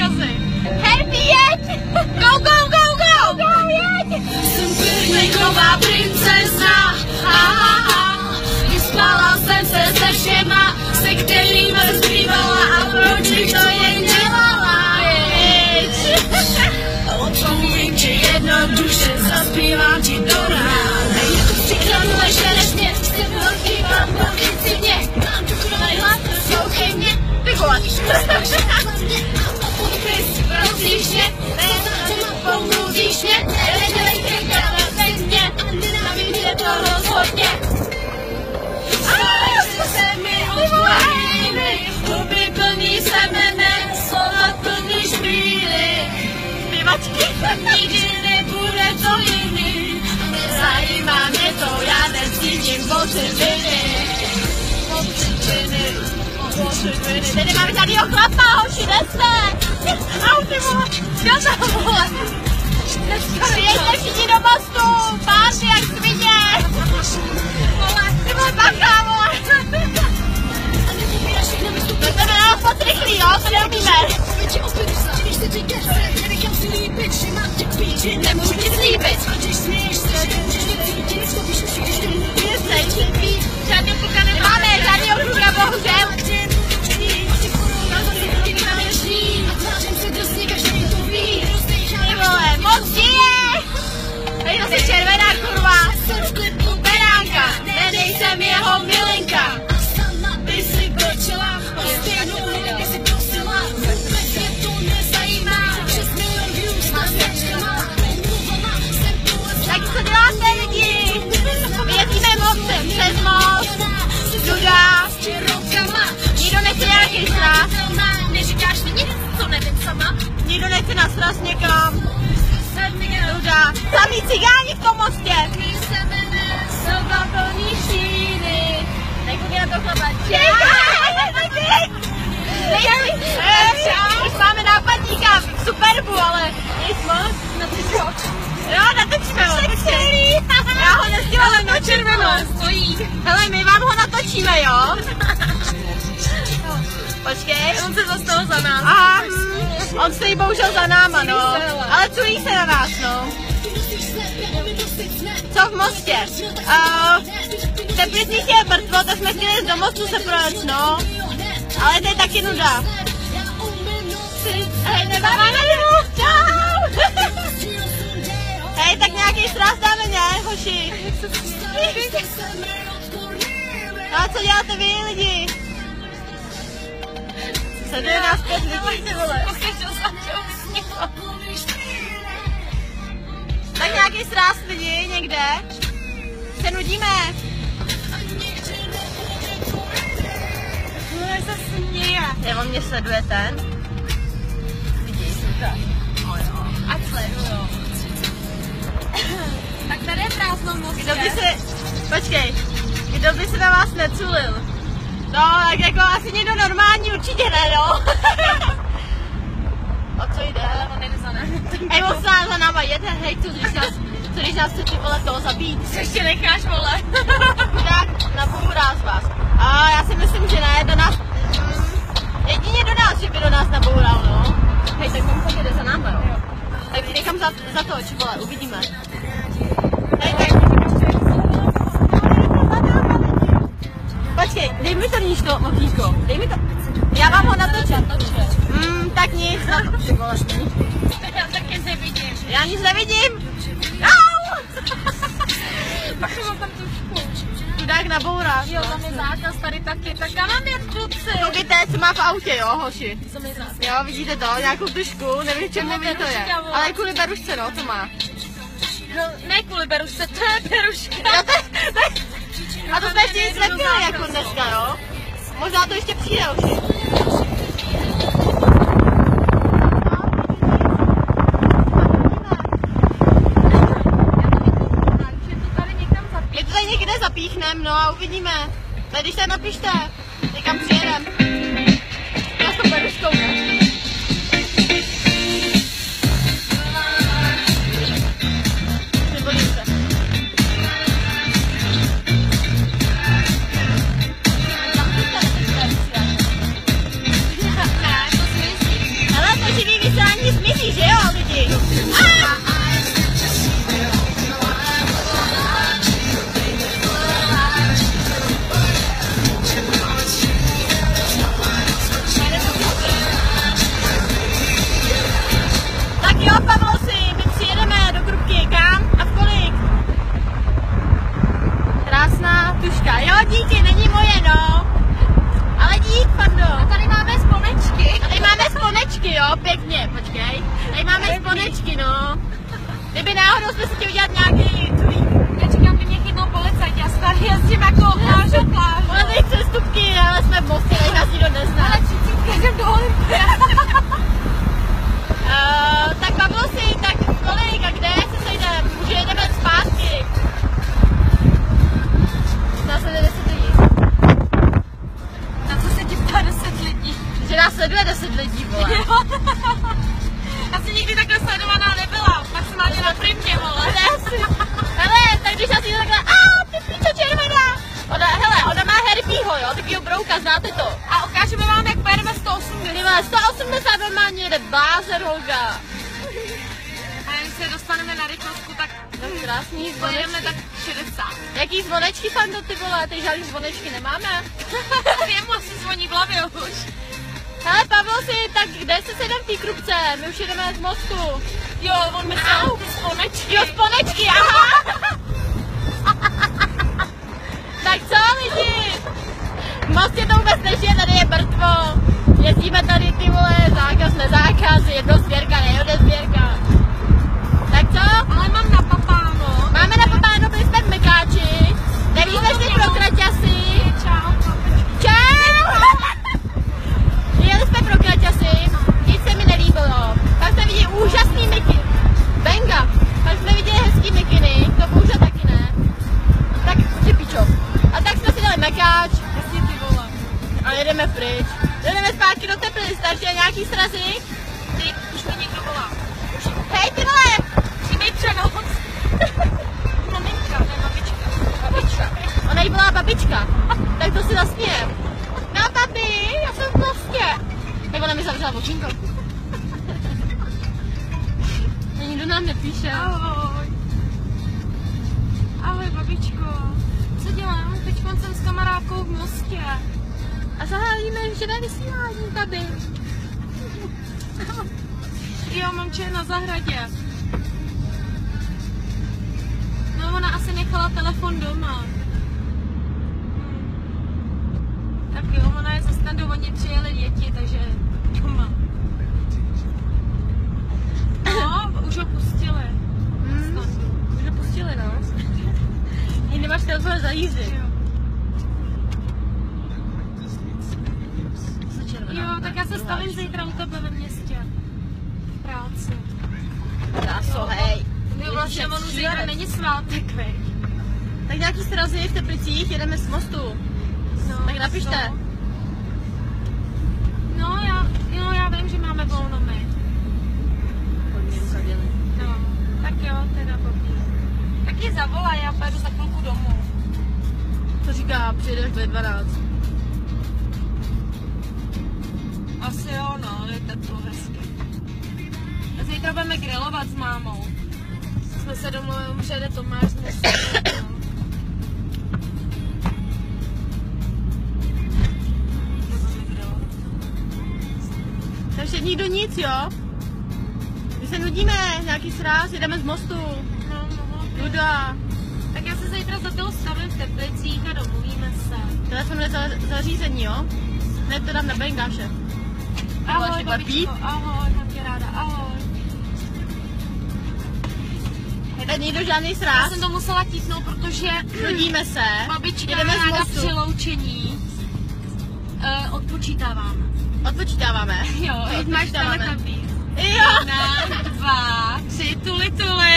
odkazy. Happy jeď! Go, go, go, go! Go, jeď! Jsem Pirlíková princezna, vyspala jsem se se všema, se kterými zpívala a proč bych to jen dělala, jeď! Odpovím ti jednoduše, zaspívám ti do rána. Je to příklad ležereš mě, jsem velký bamboky si mě, mám tu kraj hlas, poslouchej mě, vyvoláš. Prosíš mě, pomluvíš mě, nevědělej mě, navíc je to rozhodně. Se mi odvolí, huby plní semene, slova plní špíly. Nikdy nebude to jiný, zajímá mě to, já necítím pocit viny. Tady máme tadyho chlapa, hoši, neste! Au, ty vole, já tam, vole! Přijeďte všichni do mostu, pánty jak svině! Vole, ty vole, bacha, vole! To je nás moc rychlý, jo, to neumíme! Nemůžu ti slíbit. Žádný kluka nemáme, žádnýho kluka, bohužel. Ty vole, moc žije! Tady zase červená kurva. Beránka, nejsem jeho milenka. Ty jsi brčela, stejnou lidem si prosila. Mě to nezajímá, 6 milion views na svěčkama. Tak co děláte lidi? Jezdíme mostem přes most, Duda. Nikdo nechce nějaký sraz. Neříkáš mi nic, co nevím sama. Nikdo nechce na sraz někam. Duda. Samý cigáni v tom mostě. Slova plní šíny. Nekoukej na to chlapa. Už máme nápadníka v Superbu, ale nic moc. Jo, natočíme ho. Já ho nestíhala na červeno. Hele, my vám ho natočíme, jo? Počkej. On se zastal za nás. Aha, on stojí bohužel za náma, no. Ale culí se na nás, no. Co v Mostě? Teplitných je mrtvo, tak jsme chtěli do Mostu se projet, no. Ale to je taky nuda. Hej, nemáme na čau! Hej, tak nějaký sraz dáme, ne, hoši? No a co děláte vy, lidi? Sleduje nás 5 lidí, ty vole. Tak nějaký sraz lidi, někde? Se nudíme. Se směje. Je, on mě sleduje ten? Vidíš, Ať sledujou. Tak tady je prázdnou Mostě. Kdo by se... Počkej. Kdo by se na vás neculil? No, tak jako asi někdo normální určitě ne, no. O co jde? Ale on jde za námi. Hej, on se za náma jede, hej, co když nás chce ty vole toho zabít? Co ještě necháš, vole? Tak, nabourá z vás. A já si myslím, že ne, do nás... Jedině do nás, že by do nás naboural, no. Hej, tak on fakt jede za náma, jo. Tak někam za to, či vole, uvidíme. Hej, tak... Počkej, dej mi to níž to okýnko, dej mi to... Já vám ho natočím. Tak nic, ty vole. Já taky nevidím. Já nic nevidím. Au! Pak mám tam tu školu. Chudák nabourá. Jo, tam je zákaz tady taky, tak já mám jet kluci. Vidíte, co má v autě, jo, hoši? Co mi zákaz? Jo, vidíte to, nějakou tušku, nevím, čemu to je. Ale kvůli berušce, no, to má. No, ne kvůli berušce, to je beruška. Jo, a to jsme ještě nic nepili, jako dneska, jo? Možná to ještě přijde, hoši. My to tady někde zapíchneme, no a uvidíme. Tak když tak napište, někam přijedem. Já s tou beruškou, ne? Hele, to živý zvonečky, no. Kdyby náhodou jsme si chtěli udělat nějaký... Já čekám, kdy mě chytnou policajti, já se tady jezdím jako pláž. Máme přestupky, ale jsme v Mostě, tady nás nikdo nezná. Ale 30 jdem do Olympie. Tak Pavlosi, tak kolik a kde se sejdeme? Už jedeme zpátky. Nás sleduje 10 lidí. Na co se ti ptá 10 lidí? Že nás sleduje 10 lidí, vole. Já jsem nikdy takhle sledovaná nebyla, maximálně na primě, vole. Hele, tak když nás jde takhle, ty píčo červená. Ona má herpího, jo, takovýho brouka, znáte to. A ukážeme vám, jak pojedeme 180. 180 normálně jede blázer, holka. A když se dostaneme na rychlostku, tak Krásný pojedeme zvonečky. tak 60. Jaký zvonečky, Fando, ty vole, ty žádný zvonečky nemáme. Jemu asi zvoní v hlavě už. Hele, Pavlosi, tak kde se sejdem v té krupce? My už jedeme z mostu. Jo, on myslel ty sponečky. Jo, sponečky, aha. Tak co, lidi? V Mostě to vůbec nežije, tady je mrtvo. Jezdíme tady, ty vole, zákaz, nezákaz, jednosměrka, nejednosměrka. Tak co? Ale mám na papáno. Máme na papáno, byli jsme v Mekáči. Nevíme si pro kraťasy. Čau, Čau! Jeli jsme pro kraťasy, nic se mi nelíbilo. Pak jsme viděli úžasný miky. Benga. Pak jsme viděli hezký mikiny, to bohužel taky ne. Tak ty pičo. A tak jsme si dali Mekáč. Jasně ty vole. A jedeme pryč. Jedeme zpátky do Teplic, starší nějaký srazy. Ty, už mi někdo volá. Hej ty vole! Přijmej přenos. Maminka, ne babička. Babička. Ona jí byla babička. Tak to si zasmějem. No papi, já jsem v Mostě. Tak ona mi zavřela očínko. A nikdo nám nepíše. Ahoj. Ahoj babičko. Co dělám? Teď jsem s kamarádkou v Mostě. A zahálíme živé vysílání, babi. Jo, mamče je na zahradě. No, ona asi nechala telefon doma. Tak jo, ona je za standou, oni přijeli děti, takže doma. No, už ho pustili. Už ho pustili, no. Jí nemáš telefon za jízdy. Jo, tak já se stavím zítra u tebe ve městě. V práci. Kráso, hej. Jo, vlastně on už zítra není svátek, veď. Tak nějaký srazy v Teplicích, jedeme z mostu. No, Tak napište. No, já vím, že máme volno my. No, tak jo, teda babí. Tak ji zavolaj, já pojedu za chvilku domů. To říká, přijedeš ve 12. Asi jo, no, je to hezky. A zítra budeme grillovat s mámou. Jsme se domluvili, přijede Tomáš z Mostu. Takže nikdo nic, jo? My se nudíme, nějaký sráz, jedeme z mostu. No, Nuda. tak já se zítra za toho stavím v Teplicích a domluvíme se. Telefon je zařízení, jo? Ne, to dám na Bengáše. Ahoj, babičko, ahoj, mám tě ráda, ahoj. Tak nikdo žádný Já sráz, jsem to musela típnout, protože nudíme se, babička jedeme z ráda mostu. při loučení odpočítáváme. Odpočítáváme. Jo, To máš tam odpočítáváme. takový. Jo. 1, 2, 3, tuli.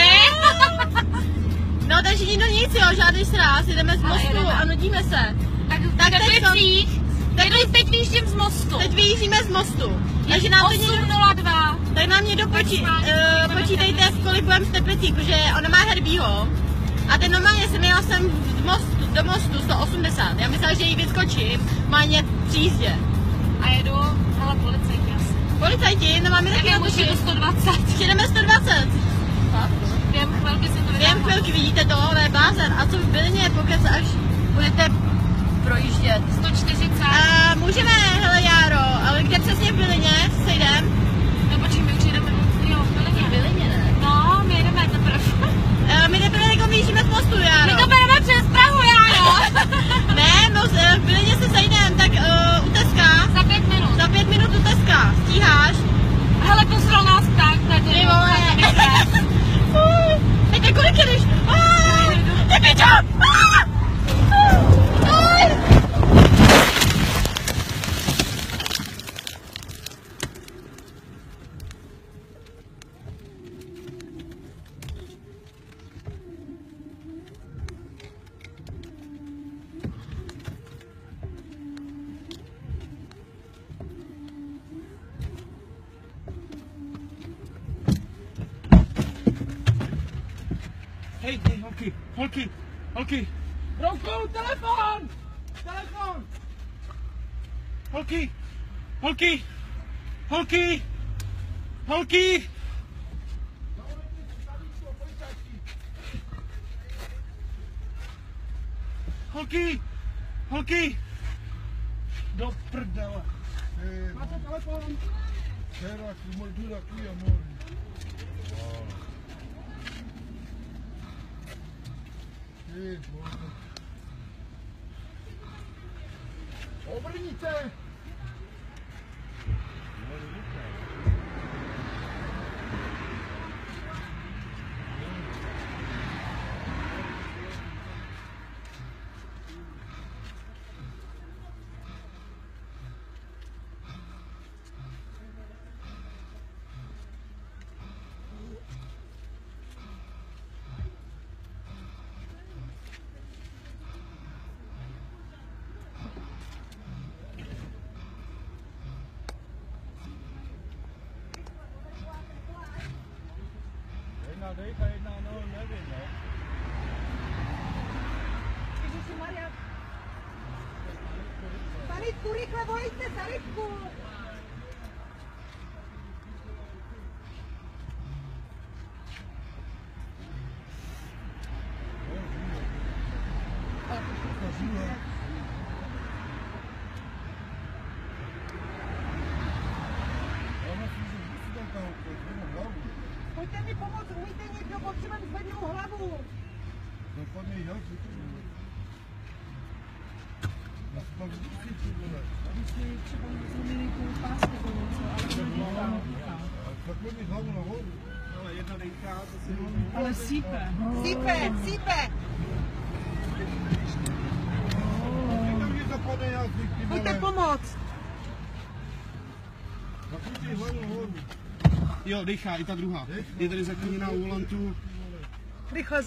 No, takže nikdo nic, jo, žádný sráz, jedeme z Ale mostu jedeme. a nudíme se. Tak Tak v teď Teplicích, teď vyjíždím z mostu. Teď vyjíždíme z mostu. Takže nám teď někdo, 8:02. tak nám někdo počítejte, v kolik budeme v Teplicích, protože ona má Herbího. A ten normálně jsem jela sem do mostu 180. Já myslela, že jí vyskočím, má ně při jízdě. A jedu, ale policajti asi. Policajti, no máme Tak taky já autoši. můžu 120. Jedeme 120. Během chvilky se to vydává. Během chvilky vidíte to, ale blázen. A co v Bylině, pokud až budete projíždět? 140. Můžeme, hele Járo, ale kde přesně v Bylině sejdem? No počkej, my už jedeme. Jo, v Bylině. Bylině, ne? No, my jedeme teprve. My teprve jako vyjíždíme z mostu, Járo. My to bereme přes Prahu, Járo. Ne, v Bylině se sejdem, tak u Teska. Za 5 minut. Za 5 minut u Teska. Stíháš? Hele, poslal nás tak, tady. Ty vole. Holky! Brouku, telefon! Holky! Holky! Do prdele. Máte telefon? Teraz, můj důl aqui, amor. Obrníte! Jedna, no, nevím, no. Ježišimaria. Sanitku, rychle volejte, sanitku! Pojďte mi pomoct, umíte někdo, potřebujeme zvednout hlavu. Dopadne jak? Já se pak zjistit, vole. Když třeba zlomený pás nebo něco, ale to není. Takhle mi hlavu nahoru. Ale jedna dejka, to si... Ale sípe. Sípe! Tam mě zapadne jazyk, ty vole. Pojďte pomoct. Takhle mi hlavu nahoru. Jo, dejchá, i ta druhá. Je tady zaklíněná u volantu. Rychle.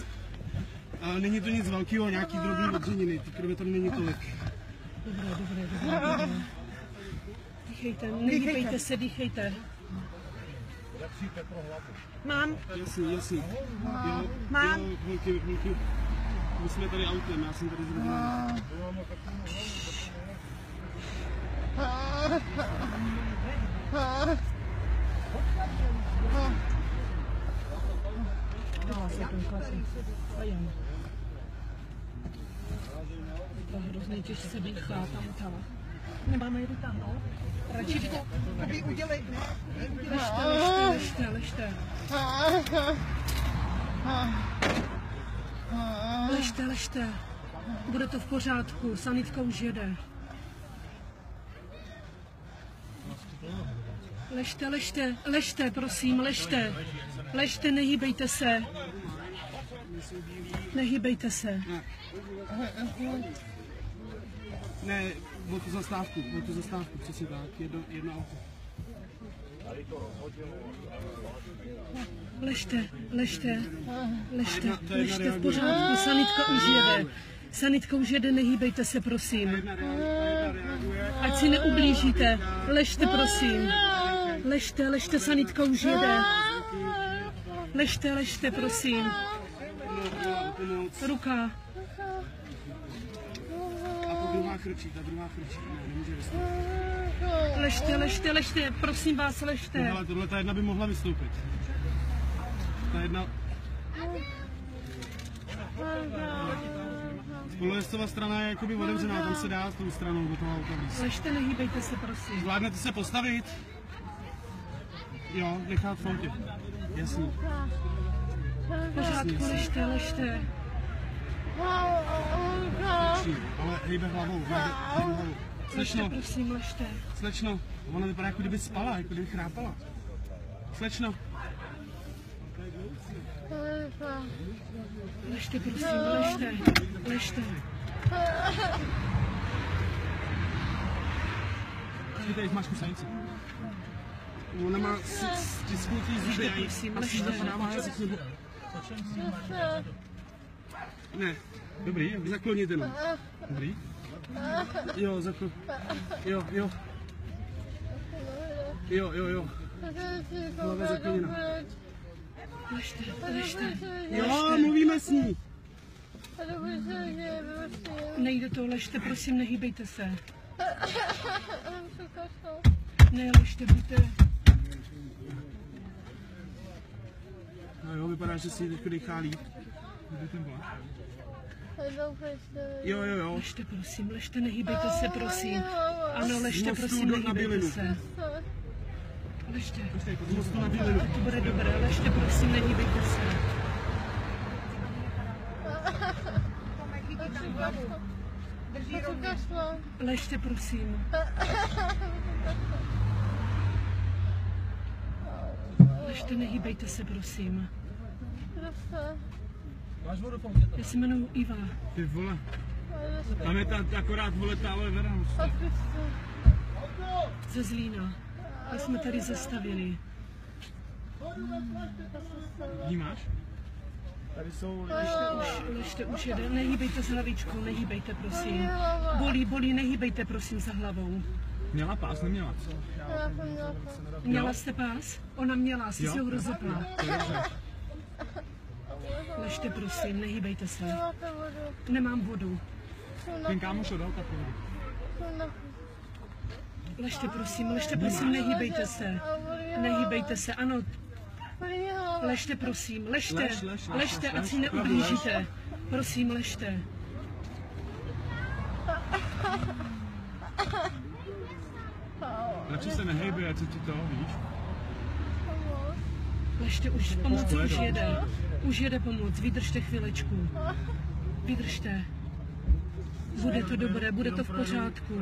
Není to nic velkého, nějaký drobný odřeniny, ty krve tam není tolik. Dobré. Dýchejte, nehýbejte se, dýchejte. Jak síte pro hlavu. Mám. Jasný. Jo, Mám. Jo, holky. My jsme tady autem, já jsem tady zrovna. To hrozně těžce dýchá tam. Nemáme je vytáhnout? Radši by udělej, ne? Ležte. Bude to v pořádku, sanitka už jede. Ležte, prosím, ležte. Ležte, nehýbejte se. Ne, o tu zastávku, přesně tak, jedno auto. Ležte, v pořádku, sanitka už jede, nehýbejte se, prosím. Ať si neublížíte, ležte, prosím. Ležte, sanitka už jede. Ležte, prosím. Ruka. A ta druhá chrčí, ne, nemůže vystoupit. Ležte, prosím vás, ležte. Hele, tohle ta jedna by mohla vystoupit. Ta jedna... Spolujezdcová strana je jakoby otevřená, tam se dá tou stranou do toho auta víc. Ležte, nehýbejte se, prosím. Zvládnete se postavit? Jo, nechat v autě. Jasný. V pořádku, ležte. Ale hejbe hlavou, Slečno, Prosím, ležte. slečno, ona vypadá, jako kdyby spala, jako kdyby chrápala. Slečno. Ležte, prosím, ležte. Tady máš kusanici. Ona má stisknutý zuby. Prosím, Asi zapadává jazyk nebo... Ne, dobrý, zakloněte no. Dobrý. Jo, Jo. Hlava zakloněna. Ležte. Jo, mluvíme s ní. Nejde to, ležte, prosím, nehýbejte se. Ne, ležte, buďte. No jo, vypadá, že si teď dýchá líp. Kde ten vlak? Jo. Ležte, prosím, ležte, nehýbejte se, prosím. Ano, ležte, prosím, nehýbejte se. Ležte. To bude dobré, ležte, prosím, nehýbejte se. Ležte, prosím. Ležte, nehýbejte se, prosím. Já se jmenuji Iva. Ty vole. Tam je akorát vole táhle vera. Ze Zlína. A jsme tady zastavili. Vnímáš? Tady jsou Ležte už jeden. Nehýbejte s hlavičkou, nehýbejte, prosím. Bolí, nehýbejte, prosím, za hlavou. Měla pás, neměla? Měla jste pás? Ona měla, si ho rozepla. Ležte, prosím, nehýbejte se. Nemám vodu. Ten kámoš dal tak vodu. Ležte, prosím, nehýbejte se. Nehýbejte se, ano. Ležte, prosím, ležte. Ležte, ať si neublížíte. Prosím, ležte. Radši se nehejbe, ať se ti to, víš? Ležte, už pomoc už jede. Už jede pomoc, vydržte chvilečku. Vydržte. Bude to dobré, bude to v pořádku.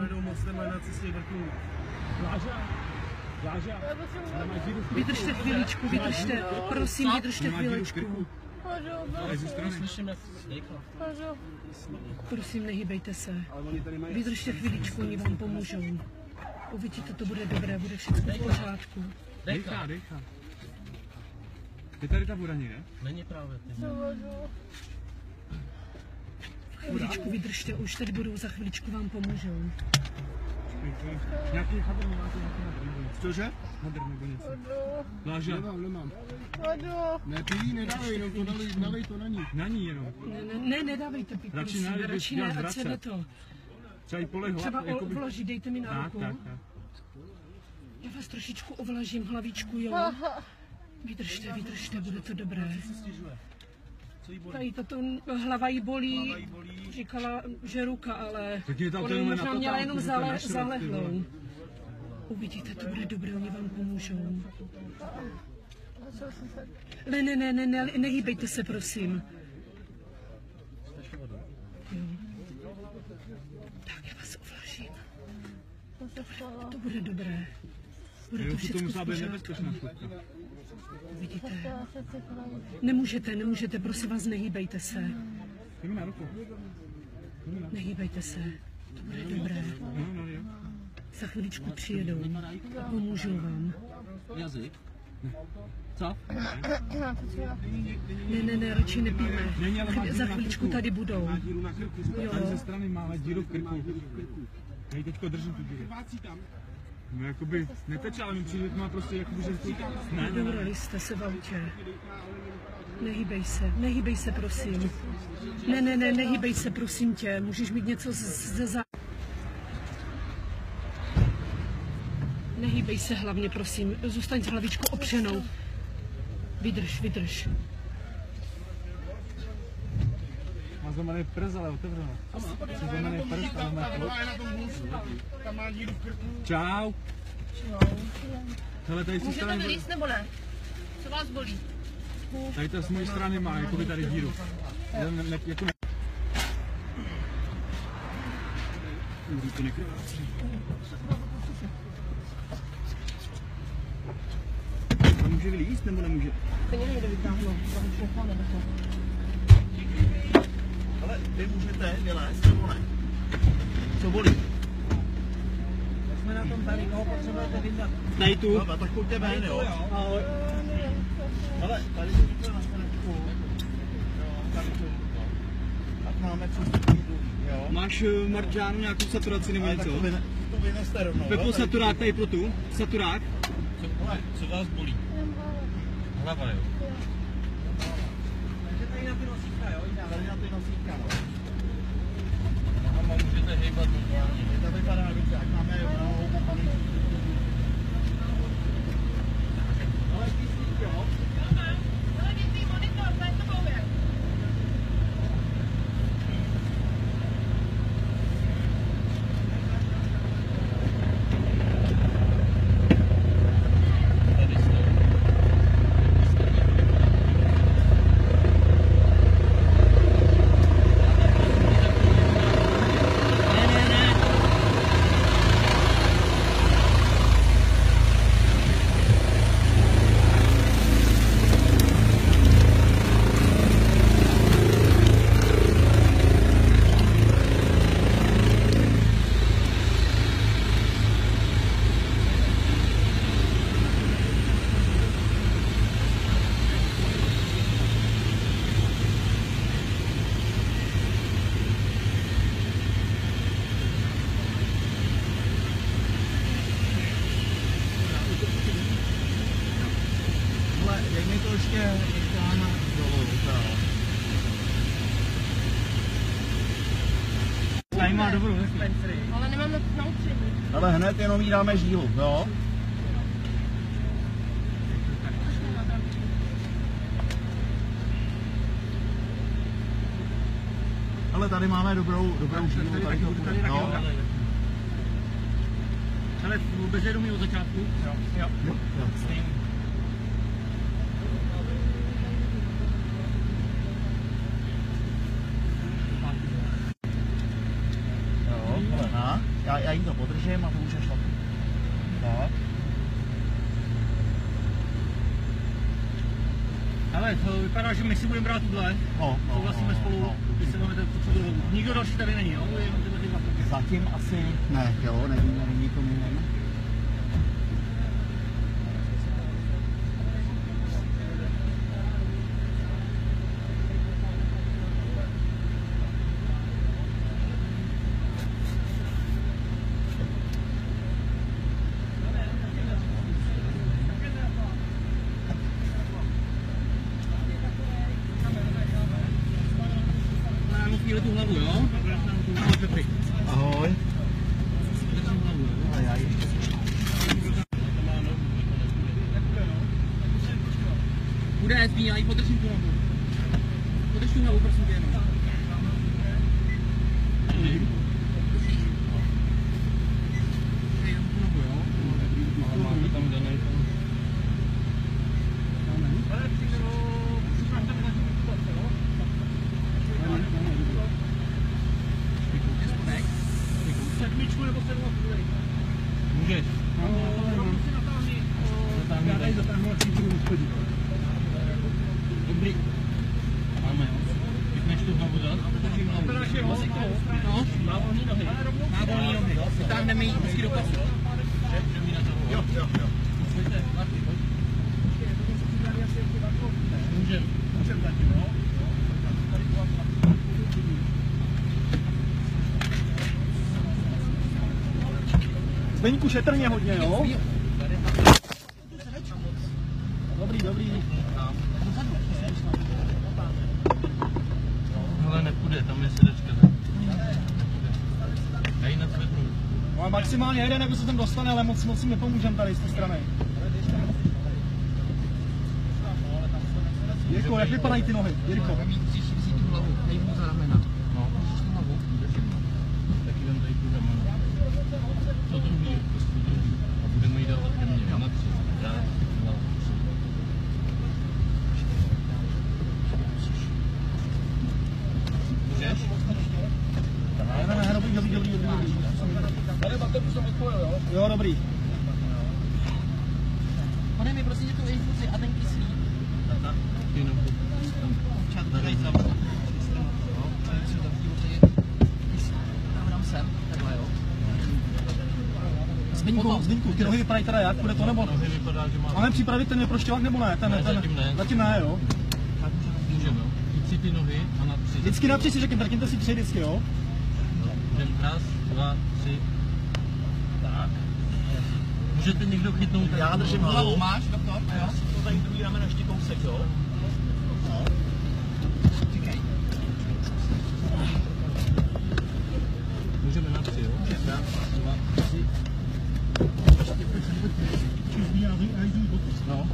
Vydržte chvíličku, vydržte. Prosím, vydržte chvíličku. Prosím, nehýbejte se. Vydržte chvíličku, oni vám pomůžou. Uvidíte, to bude dobré, bude všechno v pořádku. Dejchá. Je tady ta voda někde? Není právě. Chvíličku vydržte, už teď budou, za chvíličku vám pomůžou. Nějaký hadr máte, nějaký hadr? Cože? Hadr nebo něco. Láža. Nemám. Ne, ty jí nedávej, jenom to nalej to na ní. Na ní jenom. Ne, nedávejte pít, prosím, radši ne, ať se jde to. Třeba jí polehla. Třeba ovlaží, dejte mi na ruku. Tak. Já vás trošičku ovlažím hlavičku, jo. Vydržte, bude to dobré. Tady tato hlava jí bolí, říkala, že ruka, ale ona možná měla jenom zalehlou. Uvidíte, to bude dobré, oni vám pomůžou. Ne, nehýbejte se, prosím. Jo. Tak, já vás ovlažím. To bude dobré. Bude to všechno v pořádku. Vidíte? Nemůžete, prosím vás, nehýbejte se. Nehýbejte se, to bude dobré. Za chviličku přijedou a pomůžou vám. Jazyk? Co? Ne, radši nepíme. Za chviličku tady budou. Tady ze strany má díru v krku. Já ji teďko držím tu díru. No jakoby neteče, ale mi přijde, má prostě jakoby, že to... Ne. Dobrali jste se v autě. Nehýbej se, prosím. Ne, nehýbej se, prosím tě. Můžeš mít něco ze zá... Nehýbej se hlavně, prosím. Zůstaň s hlavičkou opřenou. Vydrž. Má zlomený prst, ale otevřeno. Zlomený prst, ale má to. Čau. Hele, tady Můžete mi líst nebo ne? Co vás bolí? Tady ta z mojí strany má, jakoby tady díru. Jako ne... To nekrvácí. To může vylíst nebo nemůže? To nejde vytáhnout, to už necháme na to. Ale vy můžete vylézt nebo ne? Co bolí? Jsme na tom tady, koho potřebujete vyndat. Tady tu? Dobra, tak pojďte ven, jo? Ahoj. Ale tady to víte na stanečku. Jo, tady to víte. Tak máme přístupný druhý, jo? Máš, Marťánu, nějakou saturaci nebo něco? To vyneste rovnou. Pepo, saturák tady pro tu? Saturák? Co vás bolí? Hlava, jo? ty nosítka, jo? Tady na ty nosítka, no. A můžete hejbat normálně. To vypadá dobře, jak máme obaný. Ale kyslík, jo? Jak mi to ještě dáme dolů, tady má dobrou dispensery. Ale nemám na utření. Ale hned jenom jí dáme žílu, jo? Ale tady máme dobrou žílu, tady to bude, no. Ale vůbec jedu od začátku? Jo. Já jí to podržím a to můžeš šlapat. Tak. Ale to vypadá, že my si budeme brát tuhle. Souhlasíme spolu, když se máme tu druhou. Nikdo další tady není, jo? Zatím asi ne, jo, nevím, není to mimo. Tu hlavu, jo? Ahoj. A já ještě. Bude SB, já jí podržím tu hlavu. Podrž tu hlavu, prosím tě jenom. Sedmičku nebo sedmičku? Můžeš. Já tady zatáhnovací budu uschodit. Dobrý. Máme, jo. Pěkneš tu hlavu zad. Držím hlavu. No, má volný nohy. Má volný nohy. Vytáhneme jí vždycky do pasu. Jo. Pojďte, Marty, pojď. Můžem zatím, no. Zdeňku, šetrně hodně, jo? Dobrý. Ale nepůjde, tam je sedačka. Já ji nadvednu. No, maximálně jeden, jako se tam dostane, ale moc si nepomůžem tady z té strany. Jirko, jak vypadají ty nohy? Jirko. Musíš vzít tu hlavu, dej mu za ramena. No, musíš tu hlavu, držím. Taky vem tady tu ramena. Co druhý? A budeme jí dávat ke mně. Na 3. Raz, 2, 3. Můžeš? Ne, dobrý. Tady baterku jsem odpojil, jo? Jo, dobrý. Podej mi prosím tu infuzi a ten kyslík. Jenom tam tady tam. Dám sem, takhle jo. Zdeňku, ty nohy vypadají teda jak? Bude to nebo? Nohy vypadá, že má... Máme připravit ten proštěvák nebo ne? Zatím ne, jo? Můžeme, jo. Jít si ty nohy a na 3. Vždycky na 3 si řekněme, trkněte si 3 vždycky, jo? Raz, 2, 3. Tak. Můžete někdo chytnout? Já držím hlavu. Máš, doktor? Jo. To tady druhý dáme na ještě kousek, jo? No. Říkej. Můžeme na 3, jo? 1, 2, 3. No.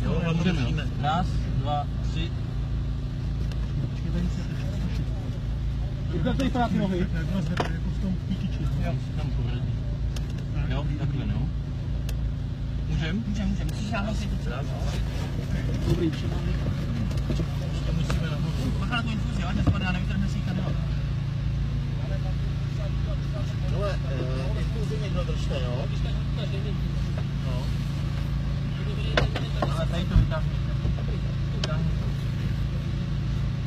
Jo, můžeme. 1, 2, 3. Ukaž tady právě nohy. Jo, tam pořádně. Jo, takhle no. Můžem? Můžem. Musíš nám si to celá. Dobrý. To musíme nahoru. Bacha na tu infuzi, ať nespadá, nevytrhne si ji kanál. Hele, infuzi někdo držte, jo? No. Ale tady to vytáhněte.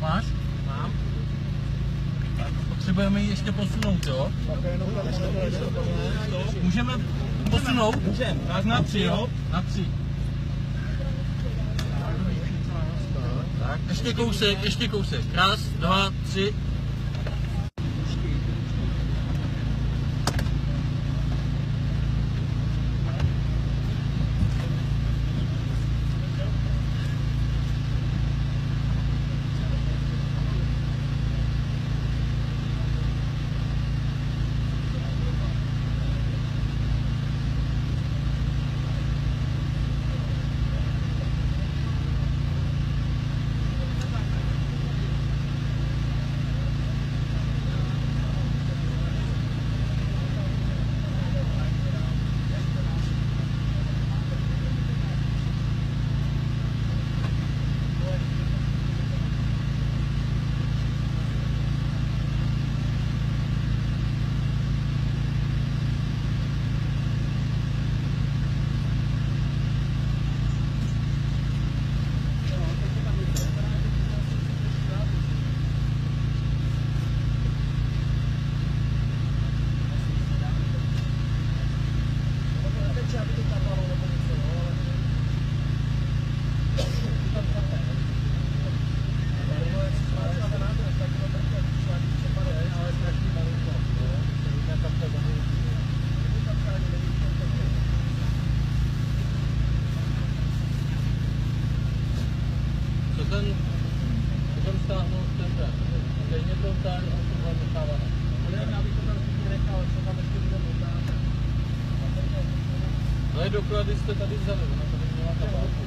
Máš? Mám. Tak potřebujeme ji ještě posunout, jo? Můžeme posunout? Můžeme. Tak na 3, jo? Na 3. Tak, ještě kousek. 1, 2, 3. Potom stáhnout tenhle. Stejně to tady a tohle nechávat. Já bych to tam všichni nechal, co tam ještě bude montáže. Ale doklady jste tady vzali, ona tady měla tabáku.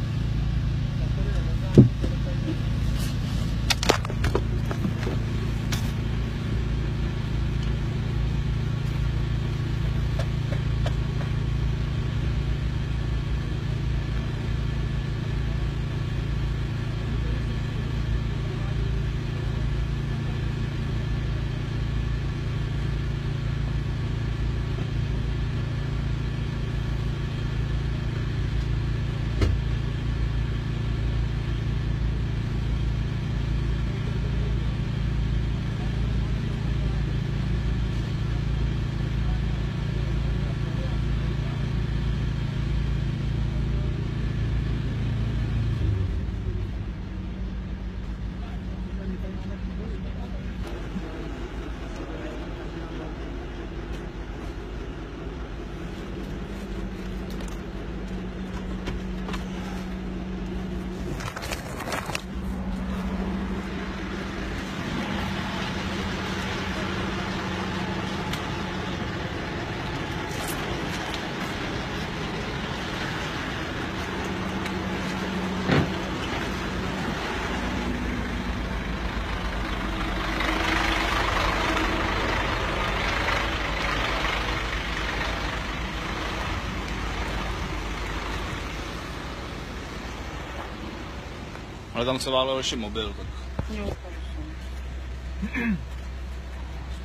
Ale tam se válel ještě mobil, tak... Jo,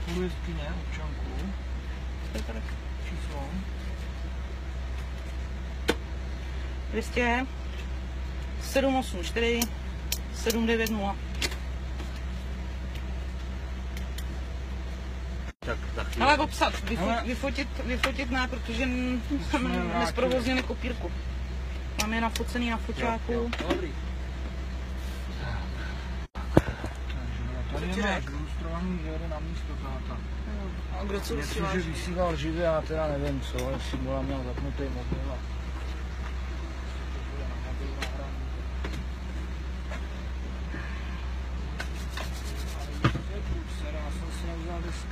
Spolu jeskyně, občanku. Číslo. 200 784 790. Tak Ale obsat, vyfotit ne, protože jsme nesprovoznili kopírku. Mám je nafocený na foťáku. Dobrý. Tady je registrování, že jede na místo táta. A kdo co Něco, že vysílal živě, já teda nevím co, jestli byla měl zapnutý mobil a... Já jsem si nevzal disk.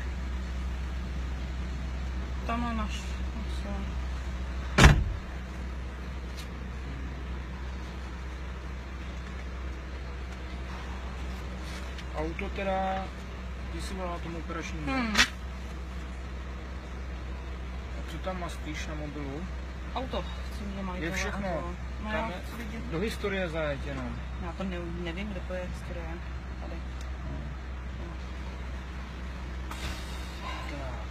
Tam má náš. Auto teda, ty jsi volala tomu operačnímu. A co tam má spíš na mobilu? Auto, co mě mají. Je všechno. No, Tam je, do historie zajet jenom. já to nevím, kde to je historie. Tady. Tak.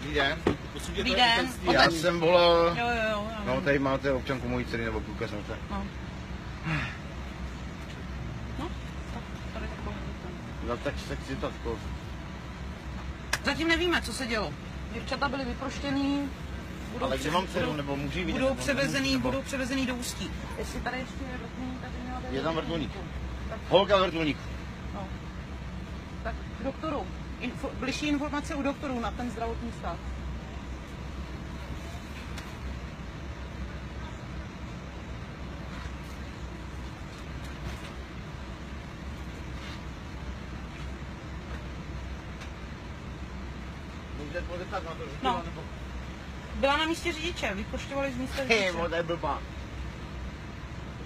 Dobrý den. Dobrý den. Já jsem volal, Jo. no tady máte občanku mojí dcery nebo průkaz, no. No, tady takový. No tak se chci to jako... Zatím nevíme, co se dělo. Děvčata byly vyproštěný. Ale kde mám dceru, nebo můžu vidět? Budou převezený do Ústí. Jestli tady ještě je vrtulník, tady měla... Je tam vrtulník. Holka vrtulník. No. Tak k doktoru. Bližší informace u doktorů na ten zdravotní stav. Můžete podepsat na to, že No. Byla na místě řidiče, vyprošťovali z místa řidiče. to je blbá.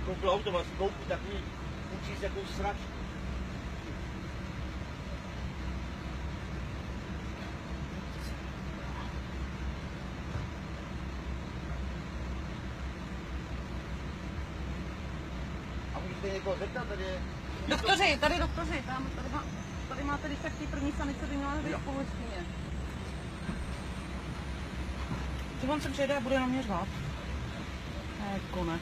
Koupil auto, vlastně koupil takový, učí se jakou srač. A můžete někoho zeptat, tady je... Doktoři, tady máte defekty první sanice, by měla být v pohostině. Tohle se přijede a bude na mě řvát. Konec.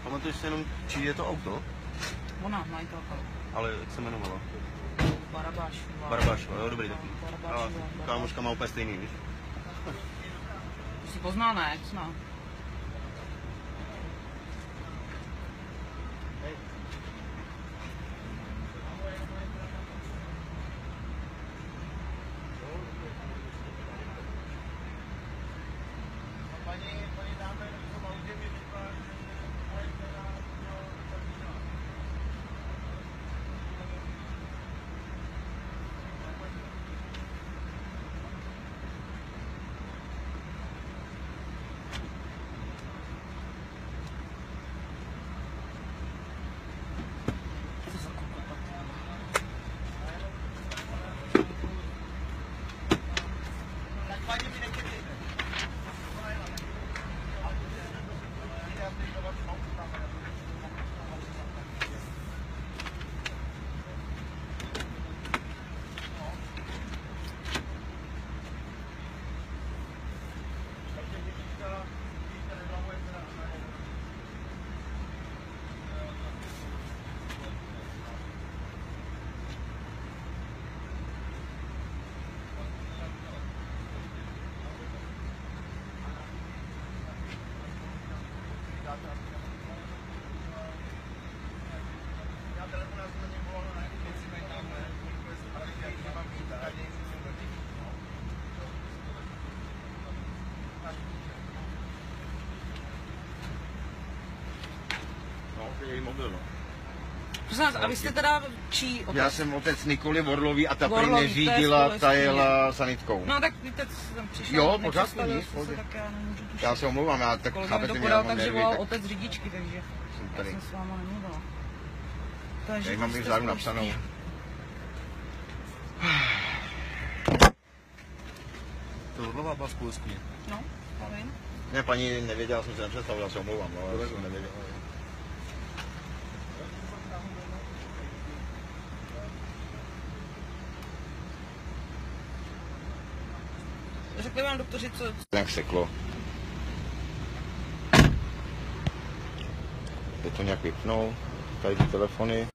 Pamatuješ si jenom, či je to auto? Ona, majitelka. Ale jak se jmenovala? Barabášová. Barabášová, jo, dobrý taky. Barabášová. A kámoška má úplně stejný, víš? Ty jsi pozná, ne? Jak zná? její mobil, no. Prosím vás, a vy jste teda čí otec? Já jsem otec Nikoli Vorlový a ta prý Vorlový, neřídila, to je ta jela sanitkou. No tak víte, co jsem přišel. Jo, pořád nepředstavil nic, jste se, tak já nemůžu tušit. Já se omlouvám, já tak Kolega mi chápete to mě, podal já mám tak, že nervy, volal tak otec řidičky, takže jsem já tady. jsem s váma nemluvila. Takže Tady mám i vzadu napsanou. To Orlová byla v Polsku. No, já vím. Ne, paní nevěděla, jsem se nepředstavil, já se omlouvám, no, ale jsem nevěděla. Řekli vám doktoři, co... Jak seklo. Je to nějak vypnou, tady ty telefony.